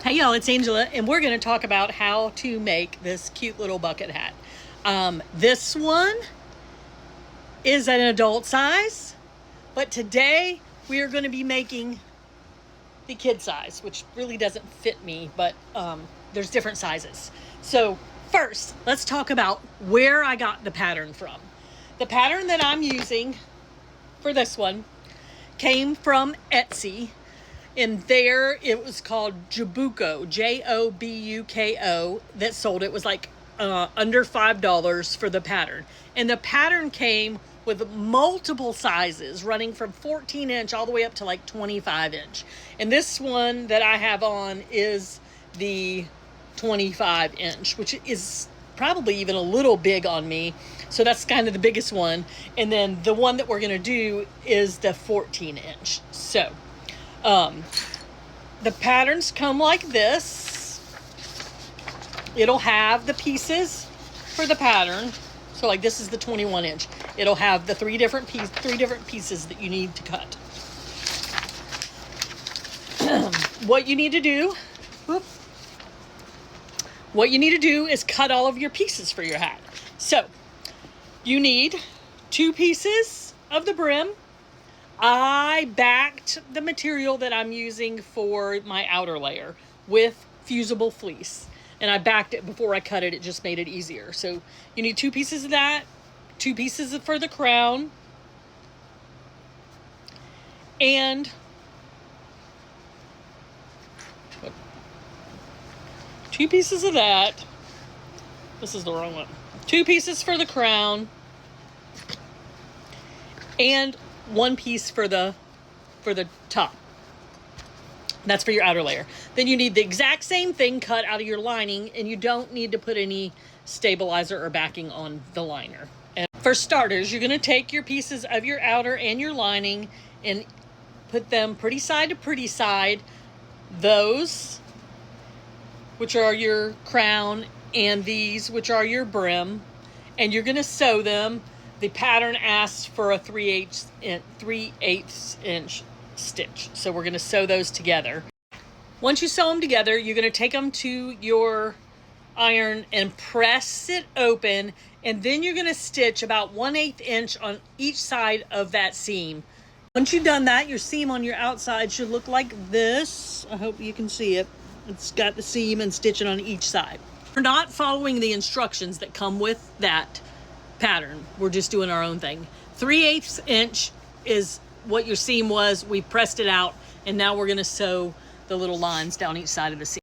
Hey y'all, it's Angela, and we're going to talk about how to make this cute little bucket hat. This one is an adult size, but today we are going to be making the kid size, which really doesn't fit me, but there's different sizes. So first, let's talk about where I got the pattern from. The pattern that I'm using for this one came from Etsy. And there it was called Jobuko, Jobuko, that sold. It was like under $5 for the pattern. And the pattern came with multiple sizes running from 14 inch all the way up to like 25 inch. And this one that I have on is the 25 inch, which is probably even a little big on me. So that's kind of the biggest one. And then the one that we're going to do is the 14 inch. So the patterns come like this. It'll have the pieces for the pattern. So like this is the 21 inch. It'll have the three different pieces that you need to cut. What you need to do is cut all of your pieces for your hat. So you need 2 pieces of the brim. I backed the material that I'm using for my outer layer with fusible fleece. And I backed it before I cut it. It just made it easier. So you need 2 pieces of that, 2 pieces for the crown, and 2 pieces of that. This is the wrong one. 2 pieces for the crown, and 1 piece for the top. That's for your outer layer. Then you need the exact same thing cut out of your lining, and you don't need to put any stabilizer or backing on the liner. And for starters, you're going to take your pieces of your outer and your lining and put them pretty side to pretty side. Those, which are your crown, and these, which are your brim, and you're going to sew them. The pattern asks for a 3/8 inch stitch. So we're going to sew those together. Once you sew them together, you're going to take them to your iron and press it open. And then you're going to stitch about 1/8 inch on each side of that seam. Once you've done that, your seam on your outside should look like this. I hope you can see it. It's got the seam and stitching on each side. We're not following the instructions that come with that pattern. We're just doing our own thing. 3/8 inch is what your seam was. We pressed it out, and now we're going to sew the little lines down each side of the seam.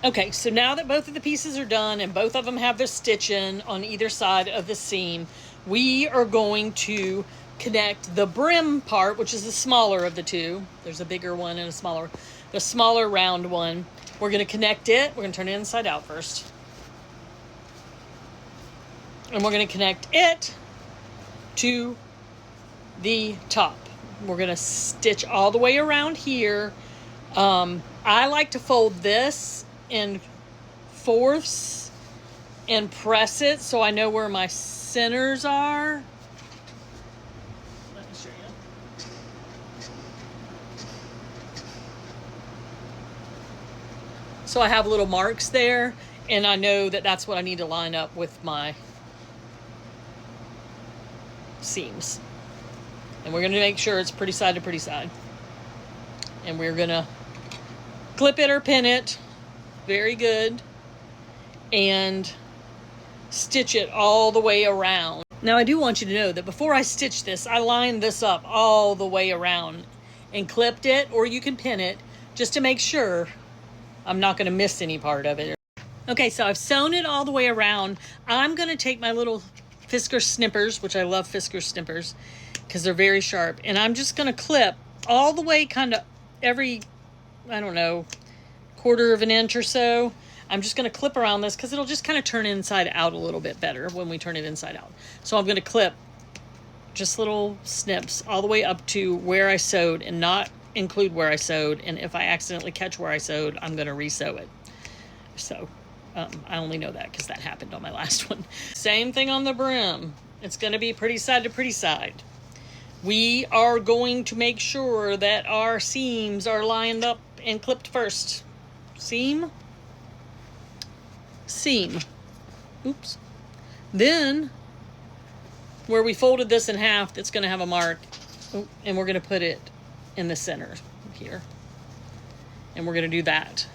Okay, so now that both of the pieces are done and both of them have their stitching on either side of the seam, we are going to connect the brim part, which is the smaller of the two. There's a bigger one and a smaller. The smaller round one, we're going to connect it. We're going to turn it inside out first. And we're going to connect it to the top. We're going to stitch all the way around here. I like to fold this in 4ths and press it so I know where my centers are. Let me show you. So I have little marks there, and I know that that's what I need to line up with my seams. And we're going to make sure it's pretty side to pretty side. And we're going to clip it or pin it. Very good. And stitch it all the way around. Now I do want you to know that before I stitch this, I lined this up all the way around and clipped it, or you can pin it, just to make sure I'm not going to miss any part of it. Okay, so I've sewn it all the way around. I'm going to take my little Fiskars snippers, which I love Fiskars snippers because they're very sharp, and I'm just going to clip all the way, kind of every, I don't know, 1/4 inch or so. I'm just going to clip around this because it'll just kind of turn inside out a little bit better when we turn it inside out. So I'm going to clip just little snips all the way up to where I sewed and not include where I sewed. And if I accidentally catch where I sewed, I'm going to re-sew it. So I only know that because that happened on my last one. Same thing on the brim. It's going to be pretty side to pretty side. We are going to make sure that our seams are lined up and clipped first. seam, seam. Oops. Then where we folded this in half, that's going to have a mark, and we're going to put it in the center here. And we're going to do that.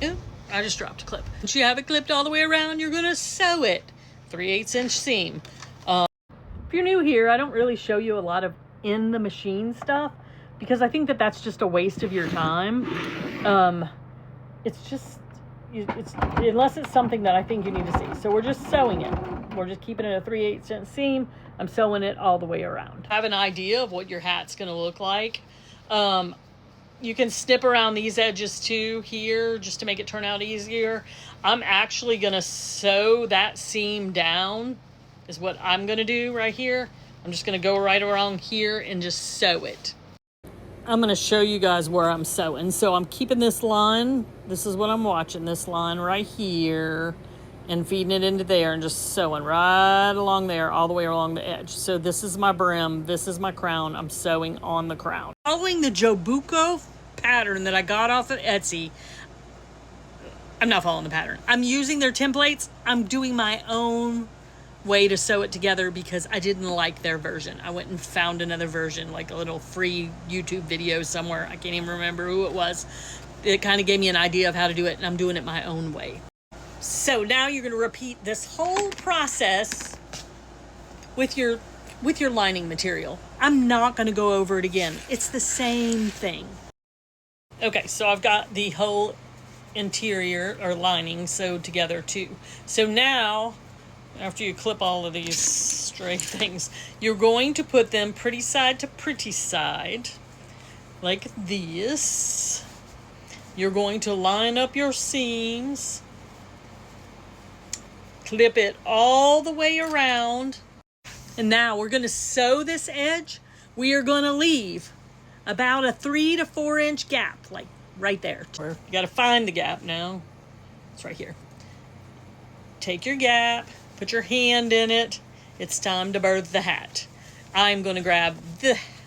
Ooh, I just dropped a clip. Once you have it clipped all the way around, you're going to sew it. 3/8 inch seam. If you're new here, I don't really show you a lot of in the machine stuff because I think that that's just a waste of your time. It's unless it's something that I think you need to see. So we're just sewing it. We're just keeping it a 3/8 inch seam. I'm sewing it all the way around. Have an idea of what your hat's going to look like. You can snip around these edges too here just to make it turn out easier. I'm actually going to sew that seam down is what I'm going to do right here. I'm just going to go right around here and just sew it. I'm going to show you guys where I'm sewing. So I'm keeping this line. This is what I'm watching, this line right here, and feeding it into there and just sewing right along there all the way along the edge. So this is my brim. This is my crown. I'm sewing on the crown. Following the Jobuco pattern that I got off of Etsy. I'm not following the pattern. I'm using their templates. I'm doing my own way to sew it together because I didn't like their version. I went and found another version, like a little free YouTube video somewhere. I can't even remember who it was. It kind of gave me an idea of how to do it, and I'm doing it my own way. So now you're going to repeat this whole process with your lining material. I'm not going to go over it again. It's the same thing. Okay, so I've got the whole interior or lining sewed together too. So now, after you clip all of these stray things, you're going to put them pretty side to pretty side, like this. You're going to line up your seams, clip it all the way around, and now we're going to sew this edge. We are going to leave about a 3 to 4 inch gap, like right there. You got to find the gap now. It's right here. Take your gap, put your hand in it. It's time to birth the hat. I'm going to grab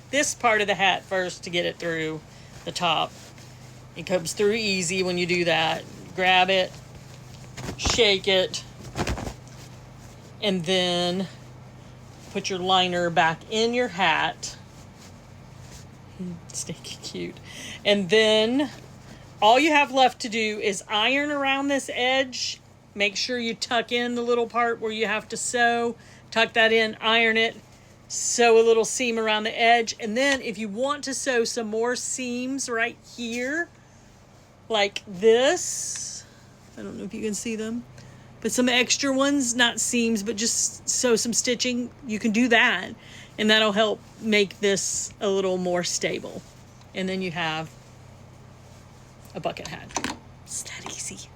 this part of the hat first to get it through the top. It comes through easy when you do that. Grab it, shake it, and then put your liner back in your hat. Stinky cute. And then all you have left to do is iron around this edge. Make sure you tuck in the little part where you have to sew. Tuck that in, iron it, sew a little seam around the edge. And then if you want to sew some more seams right here, like this, I don't know if you can see them, but some extra ones, not seams, but just sew some stitching, you can do that. And that'll help make this a little more stable. And then you have a bucket hat. It's that easy.